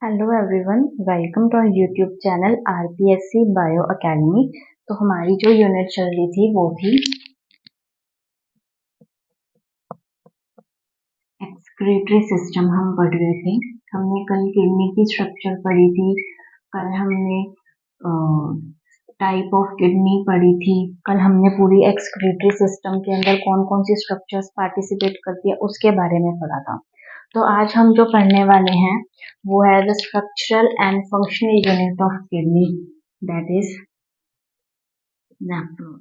Hello everyone, welcome to our YouTube channel RPSC bio academy. तो हमारी जो unit चल रही थी वो थी एक्सक्रीटरी सिस्टम। हम पढ़ रहे थे। हमने कल किडनी की स्ट्रक्चर पढ़ी थी। कल हमने टाइप ऑफ किडनी पढ़ी थी। कल हमने पूरी एक्सक्रीटरी सिस्टम के अंदर कौन कौन सी स्ट्रक्चर्स पार्टिसिपेट करती है उसके बारे में पढ़ा था। तो आज हम जो पढ़ने वाले हैं वो है the structural and functional unit of kidney, that is nephron.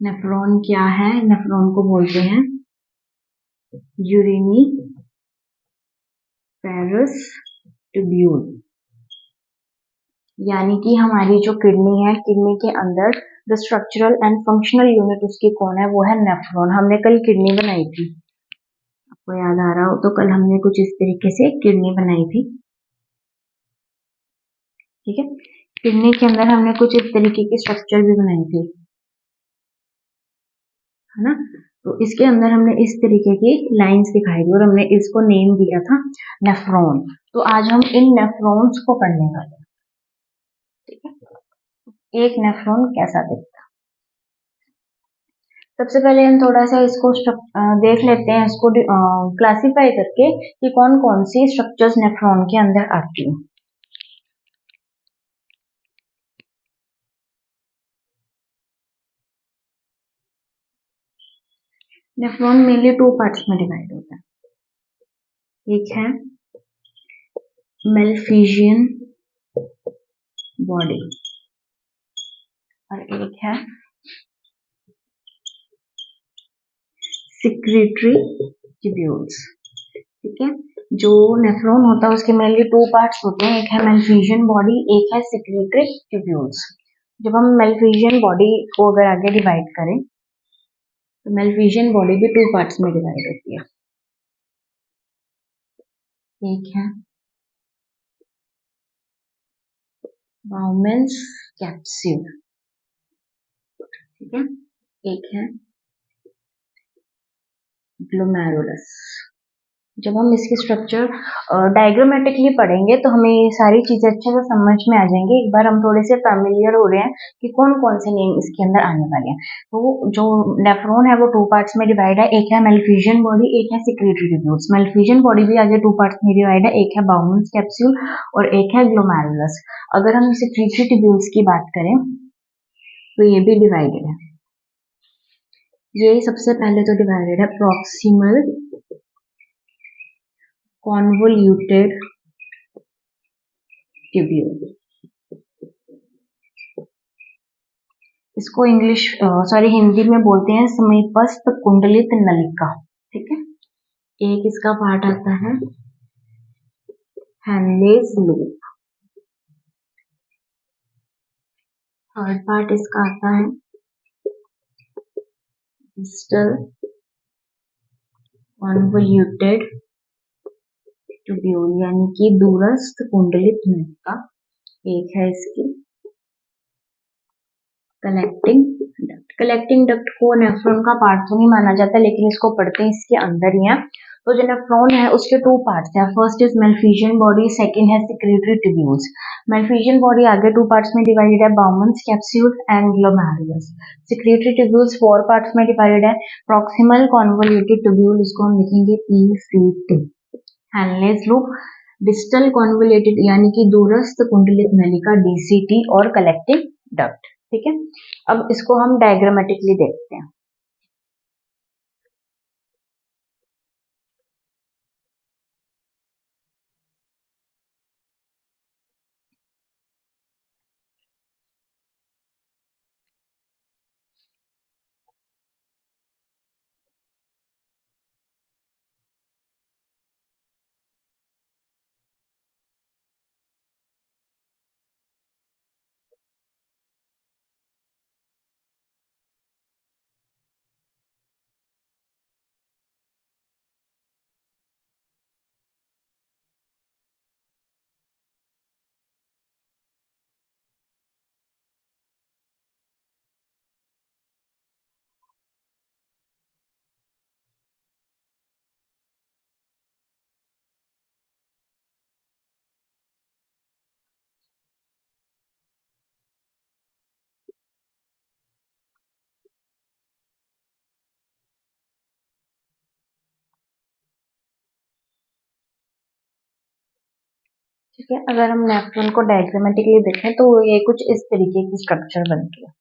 Nephron क्या है? नेफ्रॉन को बोलते हैं यूरिनी पेरस ट्यूब्यूल। यानी कि हमारी जो किडनी है, किडनी के अंदर the structural and functional unit उसकी कौन है? वो है नेफ्रॉन। हमने कल किडनी बनाई थी, आपको याद आ रहा हो तो कल हमने कुछ इस तरीके से किडनी बनाई थी। ठीक है, किडनी के अंदर हमने कुछ इस तरीके की स्ट्रक्चर भी बनाई थी, है ना। तो इसके अंदर हमने इस तरीके की लाइंस दिखाई थी और हमने इसको नेम दिया था नेफ्रॉन। तो आज हम इन नेफ्रॉन्स को पढ़ने वाले हैं। ठीक है, एक नेफ्रॉन कैसा दिखता है? सबसे पहले हम थोड़ा सा इसको देख लेते हैं, इसको क्लासिफाई करके कि कौन कौन सी स्ट्रक्चर्स नेफ्रॉन के अंदर आती हैं। नेफ्रॉन मेनली टू पार्ट्स में डिवाइड होता है। एक है मेलफिजियन बॉडी और एक है सिक्रीटरी ट्यूब्यूल्स। ठीक है, जो नेफ्रॉन होता है उसके मेनली टू पार्ट्स होते हैं, एक है मेलफिजियन बॉडी, एक है सिक्रीटरी ट्यूब्यूल्स। जब हम मेलफिजियन बॉडी को अगर आगे डिवाइड करें तो मेलफिजियन बॉडी भी टू पार्ट्स में डिवाइड होती है। एक है बाउमेंस कैप्सूल, ठीक है, एक है ग्लोमेरुलस। जब हम इसकी स्ट्रक्चर डायग्रामेटिकली पढ़ेंगे तो हमें ये सारी चीजें अच्छे से समझ में आ जाएंगी। एक बार हम थोड़े से फैमिलियर हो रहे हैं कि कौन कौन से नेम इसके अंदर आने वाले हैं। तो जो नेफ्रॉन है वो टू पार्ट्स में डिवाइड है, एक है मेलफिजियन बॉडी, एक है सिक्रीटरी ट्यूब्यूल्स। मेलफिजियन बॉडी भी आगे टू पार्ट्स में डिवाइड है, एक है बाउमेंस कैप्सूल और एक है ग्लोमेरुलस। अगर हम सिक्रीटरी ट्यूब्यूल्स की बात करें तो ये भी डिवाइडेड है। ये सबसे पहले तो डिवाइडेड है प्रॉक्सिमल कॉन्वोल्यूटेड ट्यूब्यूल। इसको इंग्लिश हिंदी में बोलते हैं समीपस्थ कुंडलित नलिका। ठीक है, एक इसका पार्ट आता है हैनलेज लूप। थर्ड पार्ट इसका आता है डिस्टल कॉन्वोल्यूटेड ट्यूब्यूल, यानी कि दूरस्थ कुंडलित नलिका। एक है इसकी कलेक्टिंग डक्ट। कलेक्टिंग डक्ट को नेफ्रॉन का पार्ट तो नहीं माना जाता, लेकिन इसको पढ़ते हैं इसके अंदर ही है। तो जो नेफ्रॉन है उसके टू पार्ट्स हैं, first is Malpighian body, second है सिक्रीटरी ट्यूब्यूल्स। मेलफिजियन बॉडी आगे टू पार्ट्स में डिवाइडेड है, Bowman's capsule and glomerulus. Secretory tubules four parts में डिवाइडेड है, प्रॉक्सिमल कॉन्वोल्यूटेड ट्यूब्यूल, इसको हम लिखेंगे PCT, Henle's loop, distal convoluted यानी कि दूरस्थ कुंडलित नलिका डीसीटी और कलेक्टिंग डक्ट। ठीक है, अब इसको हम डायग्रामेटिकली देखते हैं। ठीक है, अगर हम नेफ्रॉन को डायग्रामेटिकली देखें तो ये कुछ इस तरीके की स्ट्रक्चर बनती है।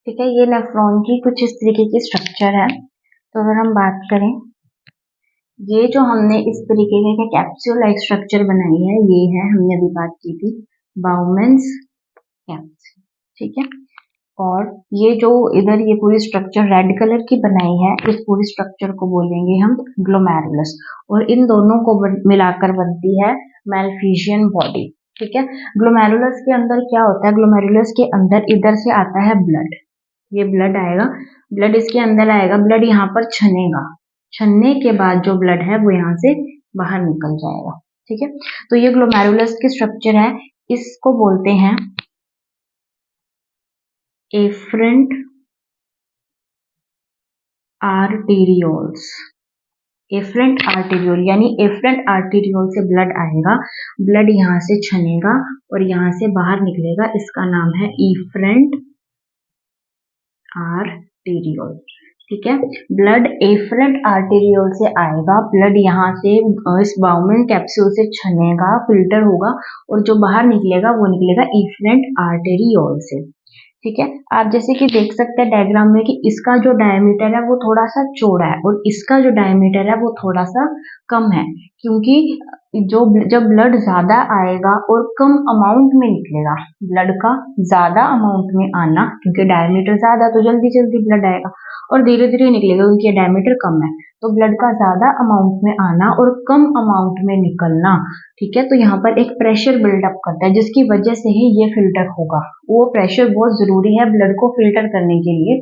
ठीक है, ये नेफ्रॉन की कुछ इस तरीके की स्ट्रक्चर है। तो अगर हम बात करें, ये जो हमने इस तरीके के कैप्सूल लाइक स्ट्रक्चर बनाई है, ये है, हमने अभी बात की थी, बाउमेन्स कैप्सूल। ठीक है, और ये जो इधर ये पूरी स्ट्रक्चर रेड कलर की बनाई है, इस पूरी स्ट्रक्चर को बोलेंगे हम ग्लोमेरुलस, और इन दोनों को मिलाकर बनती है मैलफिजियन बॉडी। ठीक है, ग्लोमेरुलस के अंदर क्या होता है, ग्लोमेरुलस के अंदर इधर से आता है ब्लड, ये ब्लड आएगा, ब्लड इसके अंदर आएगा, ब्लड यहाँ पर छनेगा, छनने के बाद जो ब्लड है वो यहाँ से बाहर निकल जाएगा। ठीक है, तो ये ग्लोमेरुलस की स्ट्रक्चर है, इसको बोलते हैं एफरेंट आर्टेरियोल्स। एफरेंट आर्टेरियोल यानी एफरेंट आर्टेरियोल से ब्लड आएगा, ब्लड यहाँ से छनेगा और यहाँ से बाहर निकलेगा, इसका नाम है एफरेंट आर्टेरियोल। ठीक है, ब्लड एफरेंट आर्टेरियोल से आएगा, ब्लड यहाँ से इस बाउमेन कैप्सूल से छनेगा, फिल्टर होगा और जो बाहर निकलेगा वो निकलेगा एफरेंट आर्टेरियोल से। ठीक है, आप जैसे कि देख सकते हैं डायग्राम में कि इसका जो डायमीटर है वो थोड़ा सा चौड़ा है और इसका जो डायमीटर है वो थोड़ा सा कम है, क्योंकि जो जब ब्लड ज्यादा आएगा और कम अमाउंट में निकलेगा, ब्लड का ज्यादा अमाउंट में आना, क्योंकि डायमीटर ज्यादा तो जल्दी जल्दी ब्लड आएगा और धीरे धीरे निकलेगा क्योंकि डायमीटर कम है, तो ब्लड का ज्यादा अमाउंट में आना और कम अमाउंट में निकलना। ठीक है, तो यहाँ पर एक प्रेशर बिल्डअप करता है जिसकी वजह से ही ये फिल्टर होगा, वो प्रेशर बहुत जरूरी है ब्लड को फिल्टर करने के लिए,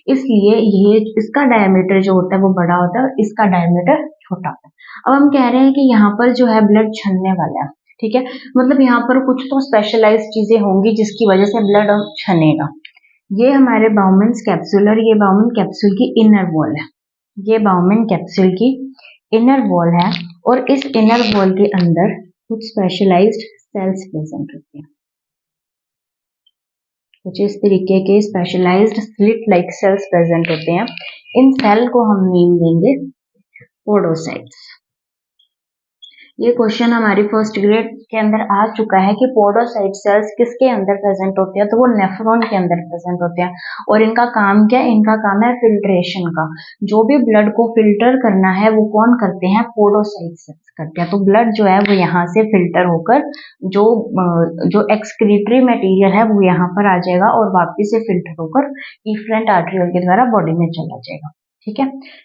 इसलिए ये इसका डायमीटर जो होता है वो बड़ा होता है और इसका डायमीटर छोटा होता है। अब हम कह रहे हैं कि यहाँ पर जो है ब्लड छनने वाला है। ठीक है, मतलब यहाँ पर कुछ तो स्पेशलाइज चीजें होंगी जिसकी वजह से ब्लड छनेगा। ये हमारे बाउमेन्स कैप्सूल और ये बाउमेन कैप्सूल की इनर वॉल है, ये बाउमेन कैप्सूल की इनर वॉल है और इस इनर वॉल के अंदर कुछ स्पेशलाइज्ड सेल्स प्रेजेंट होते हैं, कुछ इस तरीके के specialised slit like cells present होते हैं। इन सेल को हम नेम देंगे पोडोसाइट्स। ये क्वेश्चन हमारी फर्स्ट ग्रेड के अंदर आ चुका है कि पोडोसाइट सेल्स किसके अंदर प्रेजेंट होते हैं, तो वो नेफ्रॉन के अंदर प्रेजेंट होते हैं और इनका काम क्या है, इनका काम है फिल्ट्रेशन का। जो भी ब्लड को फिल्टर करना है वो कौन करते हैं, पोडोसाइट सेल्स करते हैं। तो ब्लड जो है वो यहाँ से फिल्टर होकर जो एक्सक्रीटरी मटेरियल है वो यहाँ पर आ जाएगा और वापिस से फिल्टर होकर इफरेंट आर्टरियोल के द्वारा बॉडी में चला जाएगा। ठीक है,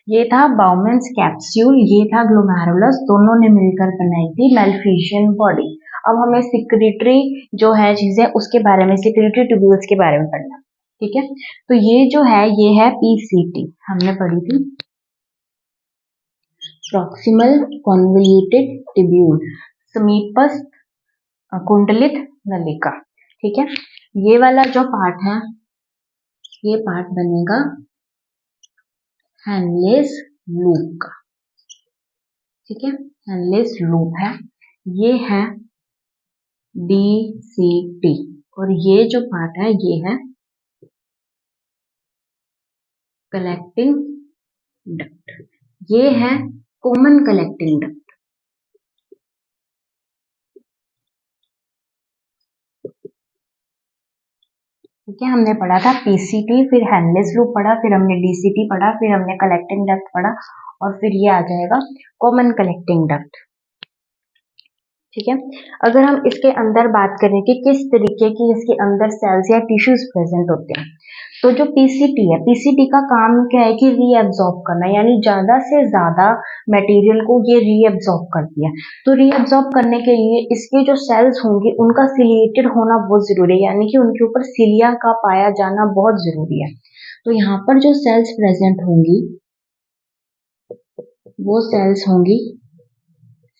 ये था बाउमेन्स कैप्सूल, ये था ग्लोमेरुलस, दोनों ने मिलकर बनाई थी मैलफिजियन बॉडी। अब हमें सिक्रेटरी जो है चीजें उसके बारे में, सिक्रेटरी ट्यूब्यूल्स के बारे में पढ़ना। ठीक है, तो ये जो है ये है पीसीटी, हमने पढ़ी थी, प्रॉक्सिमल कॉन्वोल्यूटेड ट्यूब्यूल, समीपस्थ कुंडलित नलिका। ठीक है, ये वाला जो पार्ट है ये पार्ट बनेगा हेनलेस लूप का। ठीक है, हेनलेस लूप है, ये है DCT और ये जो पार्ट है ये है कलेक्टिंग डक्ट, ये है कॉमन कलेक्टिंग डक्ट। ठीक है, हमने पढ़ा था पीसीटी, फिर हेनलेस लूप पढ़ा, फिर हमने डीसीटी पढ़ा, फिर हमने कलेक्टिंग डक्ट पढ़ा और फिर ये आ जाएगा कॉमन कलेक्टिंग डक्ट। ठीक है, अगर हम इसके अंदर बात करें कि किस तरीके की इसके अंदर सेल्स या टिश्यूज प्रेजेंट होते हैं, तो जो पीसीटी है, पीसीटी का काम क्या है कि रीएब्सॉर्ब करना, यानी ज्यादा से ज्यादा मटेरियल को ये रीएब्सॉर्ब करती है। तो रीएब्सॉर्ब करने के लिए इसके जो सेल्स होंगे उनका सिलिएटेड होना बहुत जरूरी है, यानी कि उनके ऊपर सिलिया का पाया जाना बहुत जरूरी है। तो यहाँ पर जो सेल्स प्रेजेंट होंगी वो सेल्स होंगी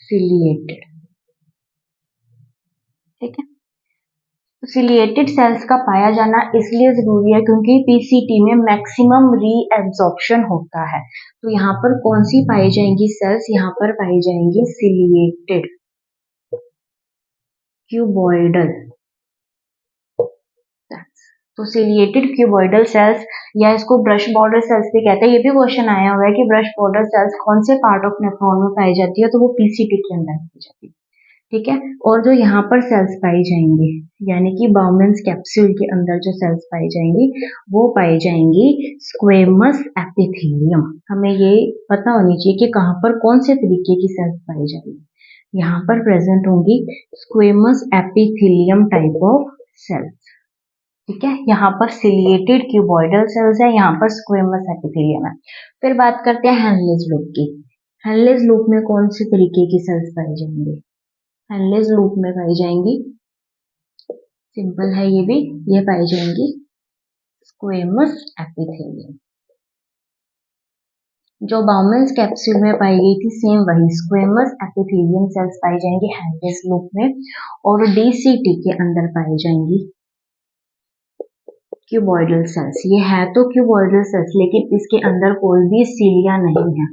सिलिएटेड। ठीक है, सिलिएटेड सेल्स का पाया जाना इसलिए जरूरी है क्योंकि पीसीटी में मैक्सिमम रीएब्सॉर्प्शन होता है। तो यहाँ पर कौन सी पाई जाएंगी सेल्स, यहाँ पर पाई जाएंगी सिलिएटेड। क्यूबॉइडल। तो सिलिएटेड क्यूबॉइडल सेल्स या इसको ब्रश बॉर्डर सेल्स भी कहते हैं। ये भी क्वेश्चन आया हुआ है कि ब्रश बॉर्डर सेल्स कौन से पार्ट ऑफ नेफ्रॉन में पाई जाती है, तो वो पीसीटी के अंदर पाई जाती है। ठीक है, और जो यहाँ पर सेल्स पाई जाएंगी यानी कि बाउमेंस कैप्सूल के अंदर जो सेल्स पाई जाएंगी वो पाई जाएंगी स्क्वेमस एपिथेलियम। हमें ये पता होनी चाहिए कि कहाँ पर कौन से तरीके की सेल्स पाई जाएंगी। यहाँ पर प्रेजेंट होंगी squamous epithelium type of cells. ठीक है, यहाँ पर सिलिएटेड क्यूबॉइडल सेल्स है, यहाँ पर स्क्वेमस एपिथेलियम है। फिर बात करते हैं हेनलेज लूप की। हेनलेज लूप में कौन से तरीके की सेल्स पाई जाएंगी? हेनलेज लूप में पाई जाएंगी, सिंपल है ये भी, ये पाई जाएंगी स्क्वेमस एपिथेलियम। जो बाउमेंस कैप्सूल में पाई गई थी सेम वही स्क्वेमस एपिथेलियम सेल्स पाई जाएंगी हेनलेज लूप में, और डीसीटी के अंदर पाई जाएंगी क्यूबॉइडल सेल्स। ये है तो क्यूबॉइडल सेल्स लेकिन इसके अंदर कोई भी सीलिया नहीं है।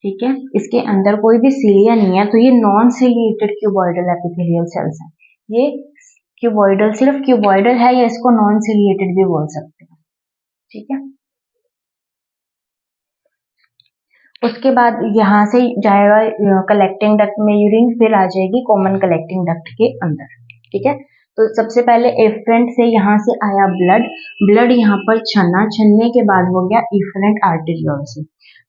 ठीक है, इसके अंदर कोई भी सीलिया नहीं है, तो ये non ciliated cuboidal epithelial cells है। ये क्यूबॉइडल सिर्फ क्यूबॉइडल है या इसको नॉन सिलिएटेड भी बोल सकते हैं। ठीक है, उसके बाद यहाँ से जाएगा कलेक्टिंग डक्ट में यूरिन, फिर आ जाएगी कॉमन कलेक्टिंग डक्ट के अंदर। ठीक है, तो सबसे पहले एफरेंट से यहाँ से आया ब्लड, ब्लड यहाँ पर छना, छनने के बाद हो गया इफरेंट आर्टेरियोल से।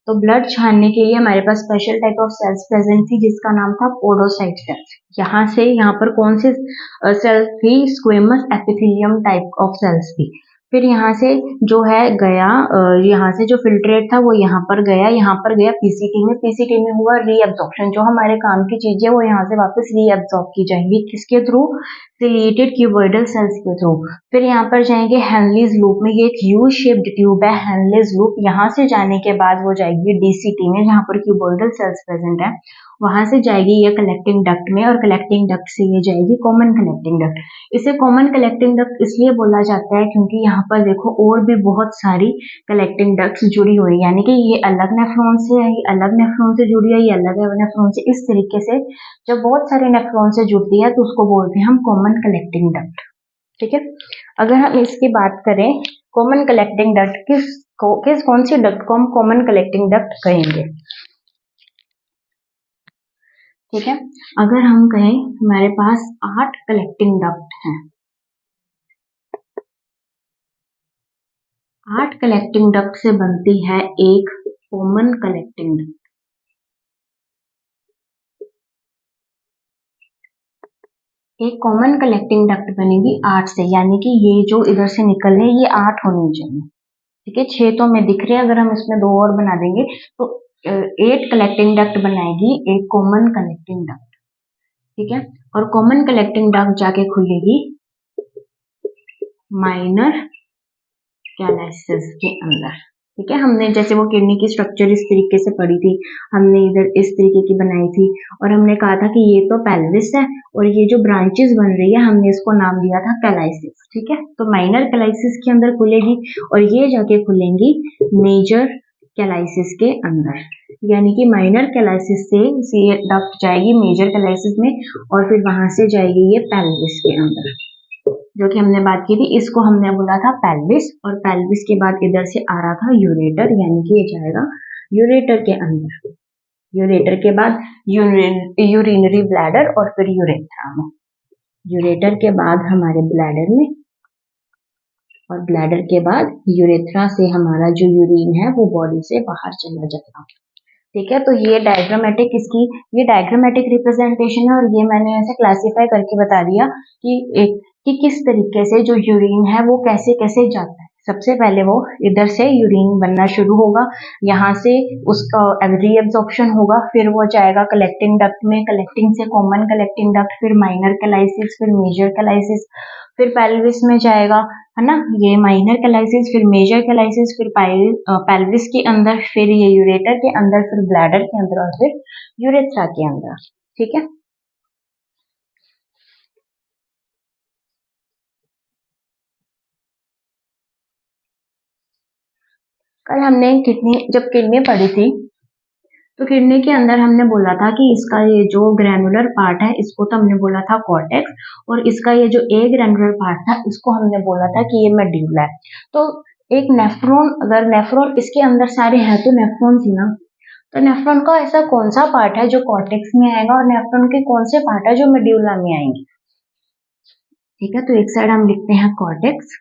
तो ब्लड छानने के लिए हमारे पास special type of cells present थी जिसका नाम था पोडोसाइट सेल्स। यहाँ से यहाँ पर कौन से सेल्स थी? Squamous epithelium type of cells थी। फिर यहाँ से जो है गया, यहाँ से जो फिल्ट्रेट था वो यहाँ पर गया पीसीटी में, पीसीटी में हुआ रीअब्जॉर्प्शन। जो हमारे काम की चीजें वो यहाँ से वापस रीअब्जॉर्ब की जाएंगी, किसके थ्रू? सिलिएटेड क्यूबॉइडल सेल्स के थ्रू। फिर यहाँ पर जाएंगे हेनलीज लूप में, ये एक यू शेप्ड ट्यूब है हेनलीज लूप। यहाँ से जाने के बाद वो जाएगी डीसीटी में जहाँ पर क्यूबॉइडल सेल्स प्रेजेंट है, वहां से जाएगी ये कलेक्टिंग डक्ट में, और कलेक्टिंग डक्ट से ये जाएगी कॉमन कलेक्टिंग डक्ट। इसे कॉमन कलेक्टिंग डक्ट इसलिए बोला जाता है क्योंकि यहाँ पर देखो और भी बहुत सारी कलेक्टिंग डक्ट्स जुड़ी हुई है, यानी कि ये अलग नेफ्रॉन से है, ये अलग नेफ्रॉन से जुड़ी है, ये अलग नेफ्रॉन से। इस तरीके से जब बहुत सारे नेफ्रॉन से जुड़ती है तो उसको बोलते हैं हम कॉमन कलेक्टिंग डक्ट। ठीक है, अगर हम इसकी बात करें कॉमन कलेक्टिंग डक्ट कौन सी डक्ट को हम कॉमन कलेक्टिंग डक्ट कहेंगे? ठीक है, अगर हम कहें हमारे पास 8 कलेक्टिंग डक्ट हैं, 8 कलेक्टिंग डक्ट से बनती है एक कॉमन कलेक्टिंग डक्ट। एक कॉमन कलेक्टिंग डक्ट बनेगी 8 से, यानी कि ये जो इधर से निकल रहे हैं ये 8 होनी चाहिए। ठीक है, 6 तो हमें दिख रहे हैं, अगर हम इसमें 2 और बना देंगे तो 8 कलेक्टिंग डक्ट बनाएगी एक कॉमन कलेक्टिंग डक्ट। ठीक है, और कॉमन कलेक्टिंग डक्ट जाके खुलेगी माइनर कैलाइसिस के अंदर। ठीक है, हमने जैसे वो किडनी की स्ट्रक्चर इस तरीके से पढ़ी थी, हमने इधर इस तरीके की बनाई थी, और हमने कहा था कि ये तो पेल्विस है और ये जो ब्रांचेस बन रही है हमने इसको नाम दिया था कैलाइसिस। ठीक है, तो माइनर कैलाइसिस के अंदर खुलेगी और ये जाके खुलेंगी मेजर कैलाइसिस के अंदर, यानी कि माइनर कैलाइसिस से ये डक्ट जाएगी मेजर कैलाइसिस में और फिर वहां से जाएगी ये पेल्विस के अंदर, जो कि हमने बात की थी। इसको हमने बोला था पेल्विस, और पेल्विस के बाद इधर से आ रहा था यूरेटर, यानी कि ये जाएगा यूरेटर के अंदर। यूरेटर के बाद यूरिनरी ब्लैडर और फिर यूरेथ्रा में। यूरेटर के बाद हमारे ब्लैडर में, और ब्लैडर के बाद यूरेथ्रा से हमारा जो यूरिन है वो बॉडी से बाहर चला जाता है। ठीक है, तो ये डायग्रामेटिक इसकी ये डायग्रामेटिक रिप्रेजेंटेशन है, और ये मैंने ऐसे क्लासिफाई करके बता दिया कि किस तरीके से जो यूरिन है वो कैसे कैसे जाता है। सबसे पहले वो इधर से यूरिन बनना शुरू होगा, यहाँ से उसका रीअब्जॉर्प्शन होगा, फिर वो जाएगा कलेक्टिंग डक्ट में, कलेक्टिंग से कॉमन कलेक्टिंग डक्ट, फिर माइनर कैलाइसिस, फिर मेजर कैलाइसिस, फिर पेल्विस में जाएगा, है ना, ये माइनर कैलाइसिस, फिर मेजर कैलाइसिस, फिर पेल्विस के अंदर, फिर ये यूरेटर के अंदर, फिर ब्लैडर के अंदर और फिर यूरेथ्रा के अंदर। ठीक है, कल हमने जब किडनी पढ़ी थी तो किडनी के अंदर हमने बोला था कि इसका ये जो ग्रैनुलर पार्ट है इसको तो हमने बोला था कॉर्टेक्स, और इसका ये जो ए ग्रैनुलर पार्ट था इसको हमने बोला था कि ये मेड्यूला है। तो एक नेफ्रॉन, अगर नेफ्रॉन इसके अंदर सारे हैं तो नेफ्रॉन थी ना, तो नेफ्रॉन का ऐसा कौन सा पार्ट है जो कॉर्टेक्स में आएगा और नेफ्रॉन के कौन से पार्ट है जो मेड्यूला में आएंगे। ठीक है, तो एक साइड हम लिखते हैं कॉर्टेक्स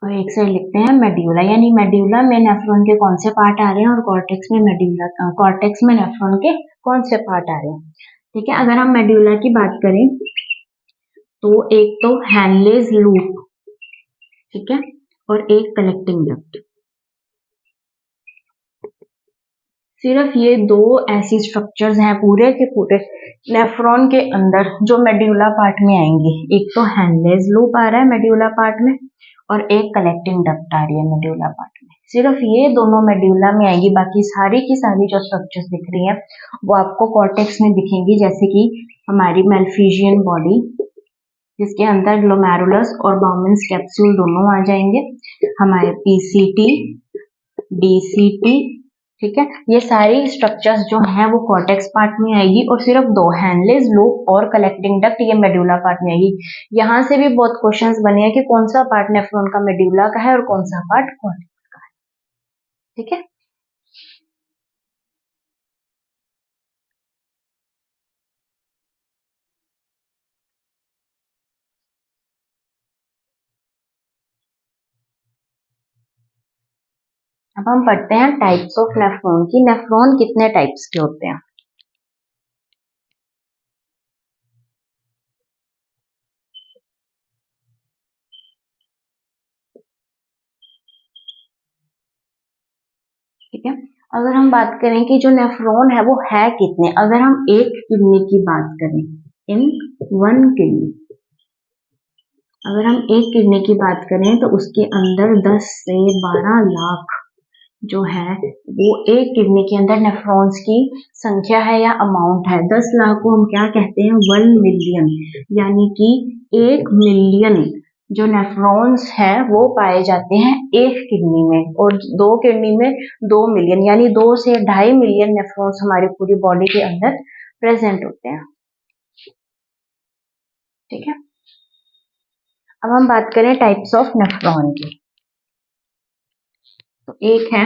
और एक साइड लिखते हैं मेड्यूला, यानी मेड्यूला में नेफ्रॉन के कौन से पार्ट आ रहे हैं और कॉर्टेक्स में कॉर्टेक्स में नेफ्रॉन के कौन से पार्ट आ रहे हैं। ठीक है, अगर हम मेड्यूला की बात करें तो एक तो हैनलेज लूप, ठीक है, और एक कलेक्टिंग डक्ट। सिर्फ ये दो ऐसी स्ट्रक्चर्स हैं पूरे के पूरे नेफ्रॉन के अंदर जो मेड्यूला पार्ट में आएंगे। एक तो हैनलेज लूप आ रहा है मेड्यूला पार्ट में और एक कलेक्टिंग डक्ट आ रही है मेड्यूला पार्ट में। सिर्फ ये दोनों मेड्यूला में आएगी, बाकी सारी की सारी जो स्ट्रक्चर्स दिख रही हैं वो आपको कॉर्टेक्स में दिखेंगी, जैसे कि हमारी मेलफिजियन बॉडी जिसके अंदर ग्लोमेरुलस और बाउमेंस कैप्सूल दोनों आ जाएंगे, हमारे पीसीटी, डीसीटी, ठीक है, ये सारी स्ट्रक्चर्स जो हैं वो कॉर्टेक्स पार्ट में आएगी और सिर्फ दो हैनलेज लूप और कलेक्टिंग डक्ट ये मेड्यूला पार्ट में आएगी। यहाँ से भी बहुत क्वेश्चंस बने हैं कि कौन सा पार्ट नेफ्रॉन का मेड्यूला का है और कौन सा पार्ट कॉर्टेक्स का है। ठीक है, अब हम पढ़ते हैं टाइप्स ऑफ नेफ्रॉन की। नेफ्रॉन कितने टाइप्स के होते हैं। ठीक है, अगर हम बात करें कि जो नेफ्रॉन है वो है कितने, अगर हम एक किडनी की बात करें, इन वन किडनी, अगर हम एक किडनी की बात करें तो उसके अंदर 10 से 12 लाख जो है वो एक किडनी के अंदर नेफ्रॉन्स की संख्या है या अमाउंट है। 10 लाख को हम क्या कहते हैं, 1 मिलियन, यानी कि 1 मिलियन जो नेफ्रॉन्स है वो पाए जाते हैं एक किडनी में, और दो किडनी में 2 मिलियन, यानी 2 से 2.5 मिलियन नेफ्रॉन्स हमारी पूरी बॉडी के अंदर प्रेजेंट होते हैं। ठीक है, अब हम बात करें टाइप्स ऑफ नेफ्रॉन की, तो एक है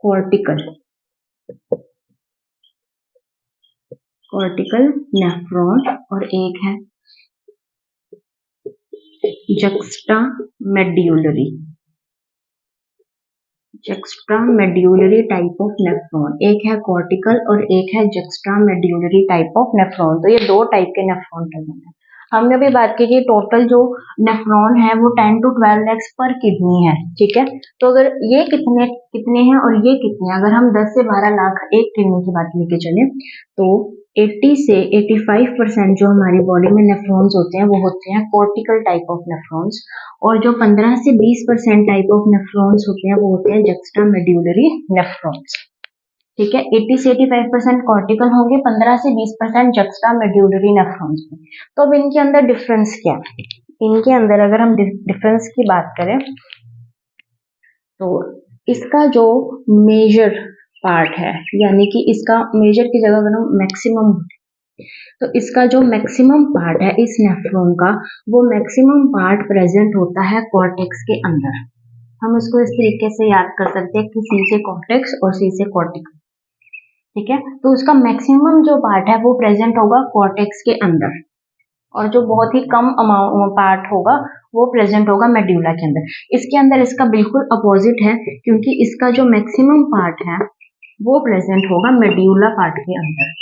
कॉर्टिकल, कॉर्टिकल नेफ्रॉन, और एक है juxta medullary, juxta medullary type of nephron. एक है कॉर्टिकल और एक है juxta medullary type of nephron. तो ये दो टाइप के नेफ्रॉन प्रेजेंट है। हमने अभी बात की कि टोटल जो नेफ्रॉन है वो 10 to 12 lakhs पर किडनी है। ठीक है, तो अगर ये कितने कितने हैं और ये कितने, अगर हम 10 से 12 लाख एक किडनी की बात लेके चले तो 80 से 85% जो हमारी बॉडी में नेफ्रॉन्स होते हैं वो होते हैं कॉर्टिकल टाइप ऑफ नेफ्रॉन्स, और जो 15 से 20% टाइप ऑफ नेफ्रॉन्स होते हैं वो होते हैं जक्स्टा मेड्यूलरी नेफ्रॉन्स। ठीक है, 80 से 85% कॉर्टिकल होंगे, 15 से 20% जक्स्टा मेड्यूलरी नेफ्रॉन्स में। तो अब इनके अंदर डिफरेंस क्या है, इनके अंदर अगर हम डिफरेंस की बात करें तो इसका जो मेजर पार्ट है, यानी कि इसका मेजर की जगह अगर हम मैक्सिमम, तो इसका जो मैक्सिमम पार्ट है इस नेफ्रॉन का, वो मैक्सिमम पार्ट प्रेजेंट होता है कॉर्टेक्स के अंदर। हम इसको इस तरीके से याद कर सकते हैं कि सी से कॉर्टेक्स और सी से कॉर्टिकल। ठीक है, तो उसका मैक्सिमम जो पार्ट है वो प्रेजेंट होगा कॉर्टेक्स के अंदर, और जो बहुत ही कम अमाउंट पार्ट होगा वो प्रेजेंट होगा मेड्यूला के अंदर। इसके अंदर इसका बिल्कुल अपोजिट है, क्योंकि इसका जो मैक्सिमम पार्ट है वो प्रेजेंट होगा मेड्यूला पार्ट के अंदर।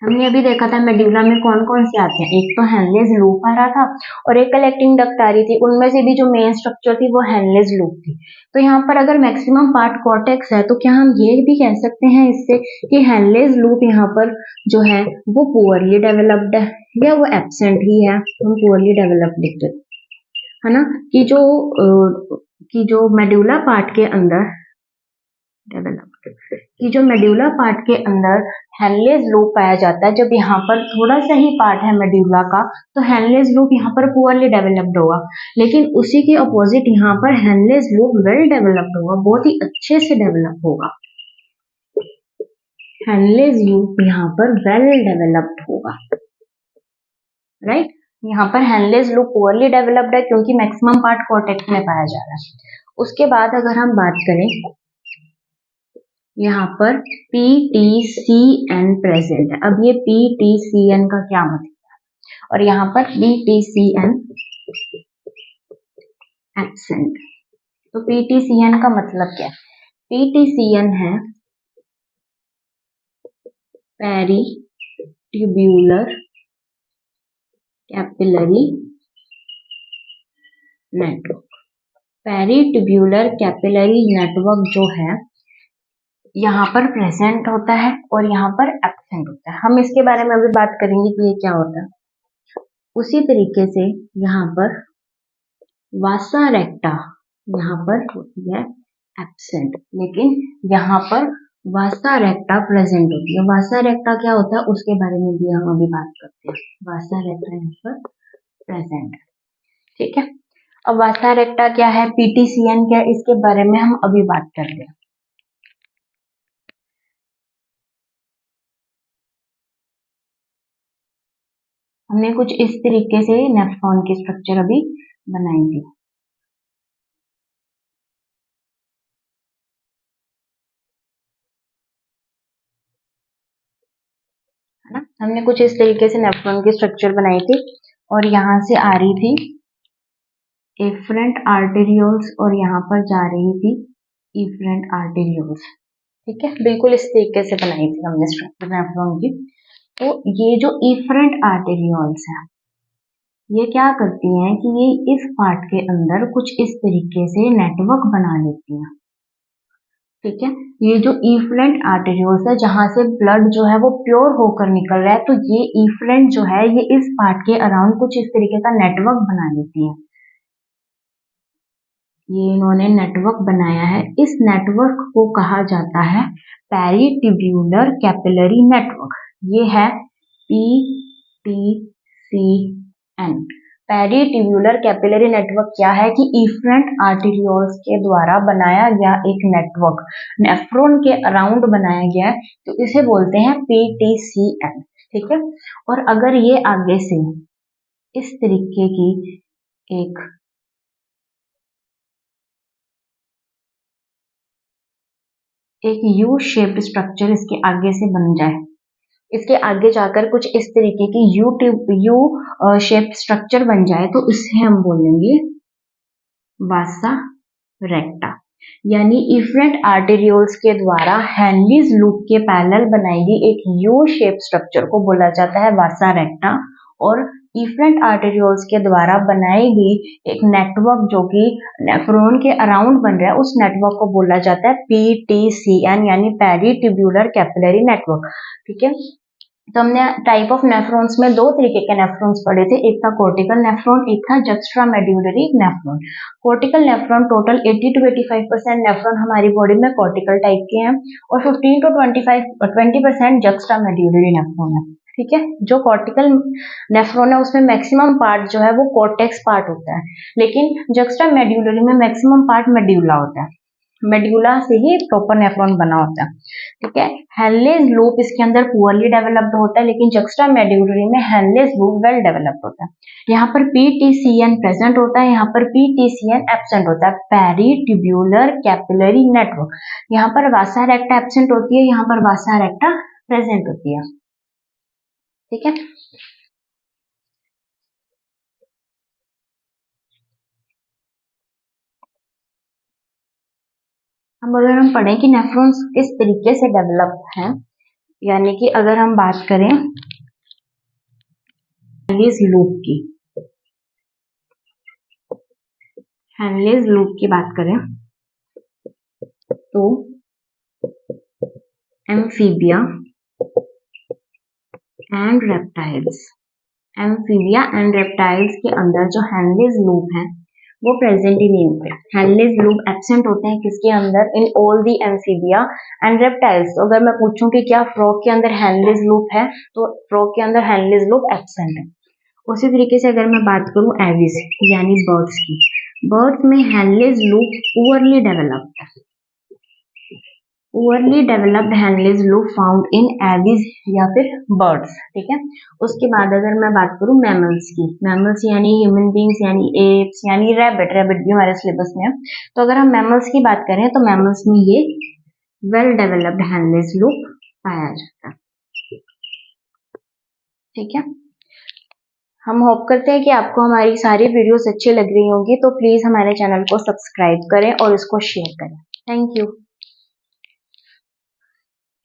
हमने अभी देखा था मेड्यूला में कौन कौन से आते हैं, एक तो हैनलेज लूप आ रहा था और एक कलेक्टिंग डक्ट आ रही थी, उनमें से भी जो मेन स्ट्रक्चर थी वो हैनलेज लूप थी। तो यहाँ पर अगर मैक्सिमम पार्ट कॉर्टेक्स है तो क्या हम ये भी कह सकते हैं इससे कि हैनलेज लूप यहाँ पर जो है वो पुअरली डेवलप्ड है या वो एब्सेंट ही है। हम पुअरली डेवलप्ड लिखते है ना, कि जो मेड्यूला पार्ट के अंदर डेवलप्ड, कि जो मेड्यूला पार्ट के अंदर हेनलेज लूप पाया जाता है जब यहाँ पर थोड़ा सा ही पार्ट है मेड्यूला का, तो हेनलेज लूप यहाँ पर पुअरली डेवलप्ड होगा। लेकिन उसी के अपोजिट यहाँ पर हेनलेज लूप वेल डेवलप्ड होगा, बहुत ही अच्छे से डेवलप होगा। हेनलेज लूप यहाँ पर वेल डेवलप्ड होगा, राइट। यहाँ पर हेनलेज लूप पुअरली डेवलप्ड है क्योंकि मैक्सिमम पार्ट कॉर्टेक्स में पाया जा रहा है। उसके बाद अगर हम बात करें, यहाँ पर PTCN प्रेजेंट है। अब ये PTCN का क्या मतलब है, और यहाँ पर PTCN एब्सेंट। तो PTCN का मतलब क्या है? PTCN है peritubular capillary network. Peritubular capillary network जो है यहाँ पर प्रेजेंट होता है और यहाँ पर एब्सेंट होता है। हम इसके बारे में अभी बात करेंगे कि ये क्या होता है। उसी तरीके से यहाँ पर वासा रेक्टा यहाँ पर होती है एब्सेंट, लेकिन यहाँ पर वासा रेक्टा प्रेजेंट होती है। वासा रेक्टा क्या होता है उसके बारे में भी हम अभी बात करते हैं। वासा रेक्टा यहाँ पर प्रेजेंट है, ठीक है। अब वासा रेक्टा क्या है, PTCN क्या है, इसके बारे में हम अभी बात कर रहे हैं। हमने कुछ इस तरीके से नेफ्रॉन की स्ट्रक्चर अभी बनाई थी, है ना। हमने कुछ इस तरीके से नेफ्रॉन की स्ट्रक्चर बनाई थी और यहाँ से आ रही थी एफरेंट आर्टेरियोल्स और यहाँ पर जा रही थी इफरेंट आर्टेरियोल्स, ठीक है। बिल्कुल इस तरीके से बनाई थी हमने स्ट्रक्चर नेफ्रॉन की। तो ये जो इफरेंट आर्टेरियोल्स है ये क्या करती हैं कि ये इस पार्ट के अंदर कुछ इस तरीके से नेटवर्क बना लेती हैं, ठीक है। ये जो इफरेंट आर्टेरियोल्स है जहां से ब्लड जो है वो प्योर होकर निकल रहा है, तो ये इफरेंट जो है ये इस पार्ट के अराउंड कुछ इस तरीके का नेटवर्क बना लेती है। ये इन्होंने नेटवर्क बनाया है, इस नेटवर्क को कहा जाता है पेरिट्यूब्यूलर कैपिलरी नेटवर्क। ये है PTCN। पेरिट्यूब्यूलर कैपिलरी नेटवर्क क्या है कि इफरेंट आर्टेरियोल्स के द्वारा बनाया गया एक नेटवर्क नेफ्रॉन के अराउंड बनाया गया है, तो इसे बोलते हैं PTCN, ठीक है। और अगर ये आगे से इस तरीके की एक यू शेप्ड स्ट्रक्चर इसके आगे से बन जाए, इसके आगे जाकर कुछ इस तरीके की यू शेप स्ट्रक्चर बन जाए, तो इसे हम बोलेंगे वासा रेक्टा। यानी इफरेंट आर्टेरियोल्स के द्वारा हेनलीज लूप के पैरेलल बनाई गई एक यू शेप स्ट्रक्चर को बोला जाता है वासा रेक्टा, और इफरेंट आर्टेरियोल्स के द्वारा बनाई गई एक नेटवर्क जो कि नेफ्रॉन के अराउंड बन रहा है उस नेटवर्क को बोला जाता है PTCN यानी पेरिट्यूब्यूलर कैपिलरी नेटवर्क, ठीक है। तो हमने टाइप ऑफ नेफ्रॉन्स में दो तरीके के नेफ्रॉन्स पढ़े थे, एक था कॉर्टिकल नेफ्रॉन, एक था juxtamedullary nephron. Cortical nephron total 80 to 85% nephron हमारी बॉडी में कॉर्टिकल टाइप के हैं और 15 to 20% जक्स्ट्रामेड्यूलरी नेफ्रॉन है, ठीक है। जो कॉर्टिकल नेफ्रॉन है उसमें मैक्सिमम पार्ट जो है वो कॉर्टेक्स पार्ट होता है, लेकिन जक्स्ट्रामेड्यूलरी में मैक्सिमम पार्ट मेड्यूला होता है, मेड्यूला से ही प्रॉपर नेफ्रॉन बना होता है, ठीक है। हेनलेज लूप इसके अंदर पुअरली डेवलप्ड होता है, लेकिन जक्स्ट्रामेड्यूलरी में हेनलेज लूप वेल डेवलप्ड होता है। यहाँ पर PTCN प्रेजेंट होता है, यहाँ पर PTCN एब्सेंट होता है, पेरिट्यूब्यूलर कैपिलरी नेटवर्क। यहाँ पर वासा रेक्टा एब्सेंट होती है, यहाँ पर वासा रेक्टा प्रेजेंट होती है, ठीक है। अब अगर हम पढ़ें कि नेफ्रॉन्स किस तरीके से डेवलप हैं, यानी कि अगर हम बात करें हेनलेज लूप की बात करें तो एम्फीबिया एंड रेप्टाइल्स के अंदर जो हेनलेज लूप है वो प्रेजेंट ही नहीं होते। हैंडलेस लूप एब्सेंट होते हैं किसके अंदर, in all the amphibia and reptiles. तो अगर मैं पूछूं कि क्या फ्रॉग के अंदर हैंडलेस लूप है, तो फ्रॉग के अंदर हैंडलेस लूप एब्सेंट है। उसी तरीके से अगर मैं बात करूं एविस यानी बर्ड्स की, बर्ड्स में हैंडलेस लूप पुअरली डेवलप्ड है, poorly developed handless loop found in Aves या फिर बर्ड्स, ठीक है। उसके बाद अगर मैं बात करूं मैमल्स की, मैमल्स यानी ह्यूमन बींग्स यानी एप्स यानी रैबिट, रैबिट भी हमारे सिलेबस में है। तो अगर हम मैमल्स की बात करें तो मैमल्स में ये वेल डेवलप्ड हैंडलेस लूप पाया जाता है, ठीक है। हम होप करते हैं कि आपको हमारी सारी वीडियोस अच्छी लग रही होंगी, तो प्लीज हमारे चैनल को सब्सक्राइब करें और इसको शेयर करें। Thank you.